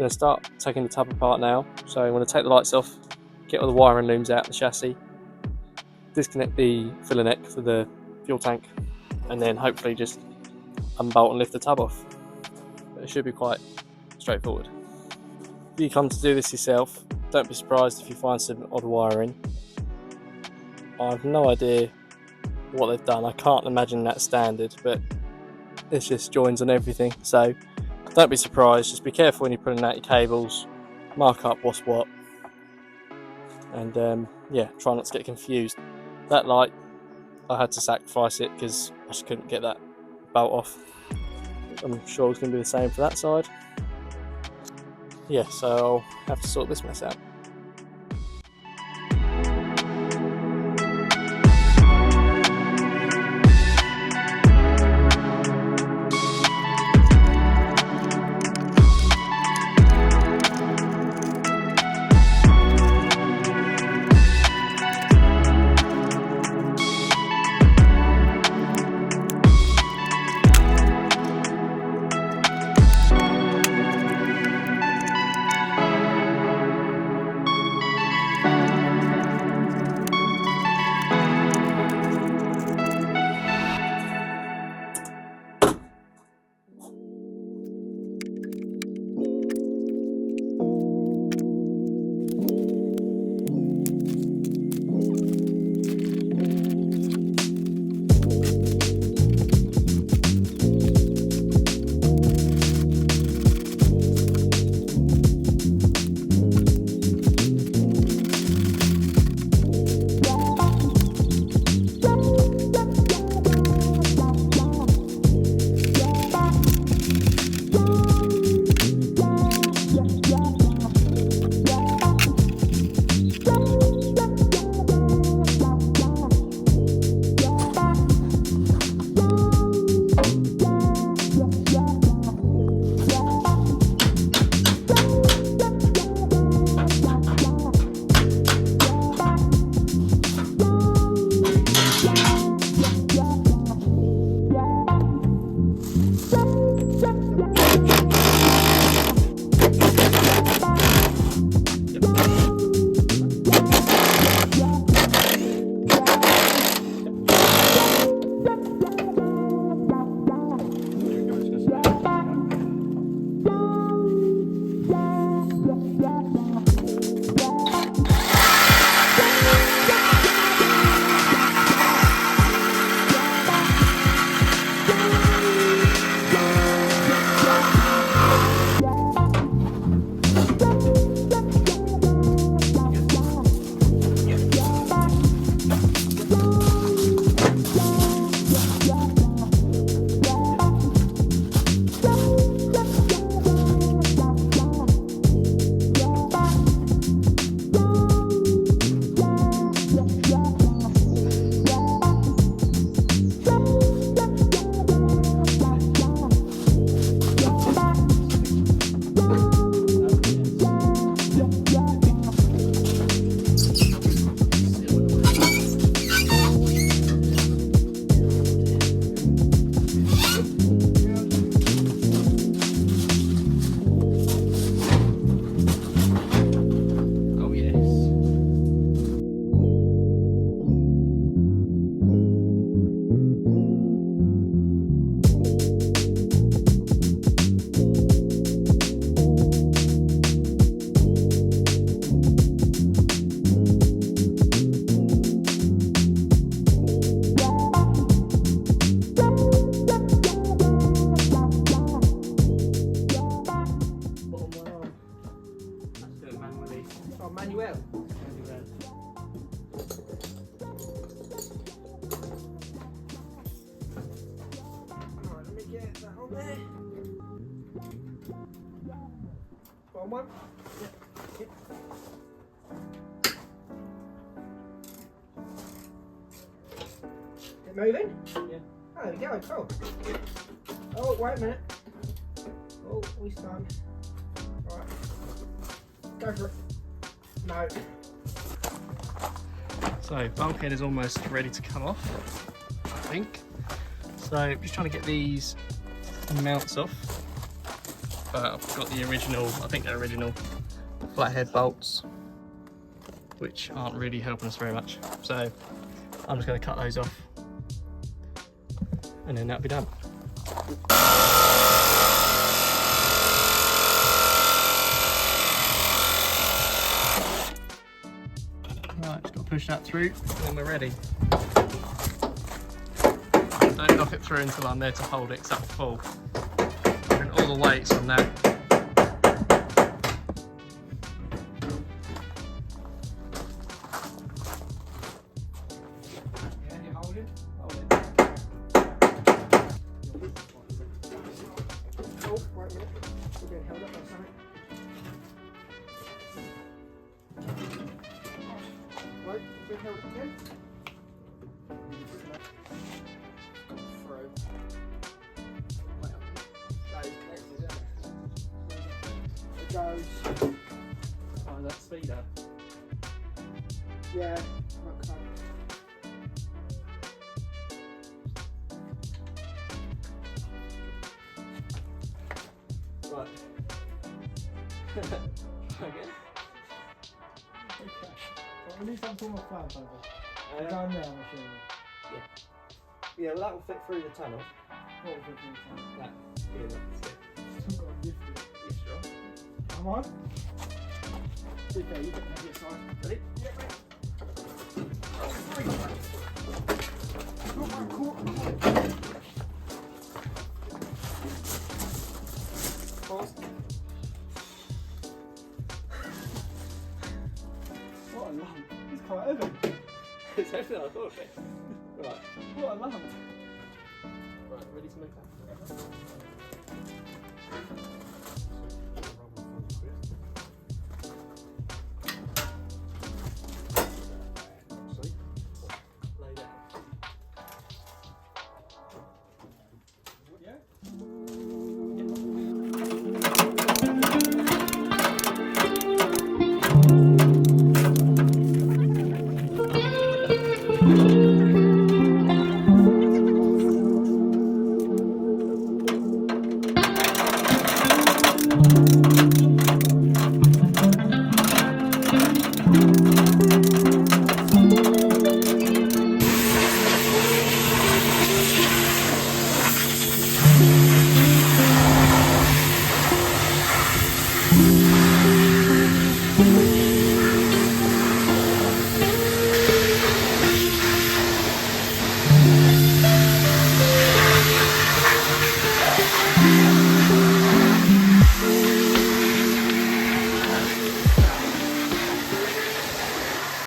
going to start taking the tub apart now. So I'm going to take the lights off, get all the wiring looms out the chassis, disconnect the filler neck for the fuel tank, and then hopefully just unbolt and lift the tub off. But it should be quite straightforward. If you come to do this yourself, don't be surprised if you find some odd wiring. I have no idea what they've done. I can't imagine that's standard, but it's just joins and everything, so don't be surprised. Just be careful when you're pulling out your cables, mark up what's what, and yeah, try not to get confused. That light, I had to sacrifice it because I just couldn't get that bolt off. I'm sure it's going to be the same for that side. Yeah, so I'll have to sort this mess out. One? Yep. It moving? Yeah. Oh, there we go, cool. Oh, wait a minute. Oh, we stunned. Alright. Go for it. No. So, bulkhead is almost ready to come off, I think. So, just trying to get these mounts off. but I've got the original, I think they're original flathead bolts, which aren't really helping us very much. So I'm just going to cut those off and then that'll be done. Right, just got to push that through and then we're ready. Don't knock it through until I'm there to hold it, because that'll fall. And all the weight's on that. Yeah, you hold it. Hold it. Oh, wait a minute. We're being held up by something. Right, we're being held up again. Through. Wait up. That is connected, isn't it? It goes. Oh, that speeder. Yeah, looks like. Right. Again? Okay. Well, we need some form of plan over. Down there, I'm assuming. Yeah, well that will fit through the tunnel. What was it doing? That. Yeah, that's it. Still got to lift it. You strong? Come on. Okay, you get on your side. Ready? Yeah, mate. Got my quarter. Pause. What a lump. It's quite heavy. It's heavier than I thought it'd be. Right. What a lump. Right, ready to move that?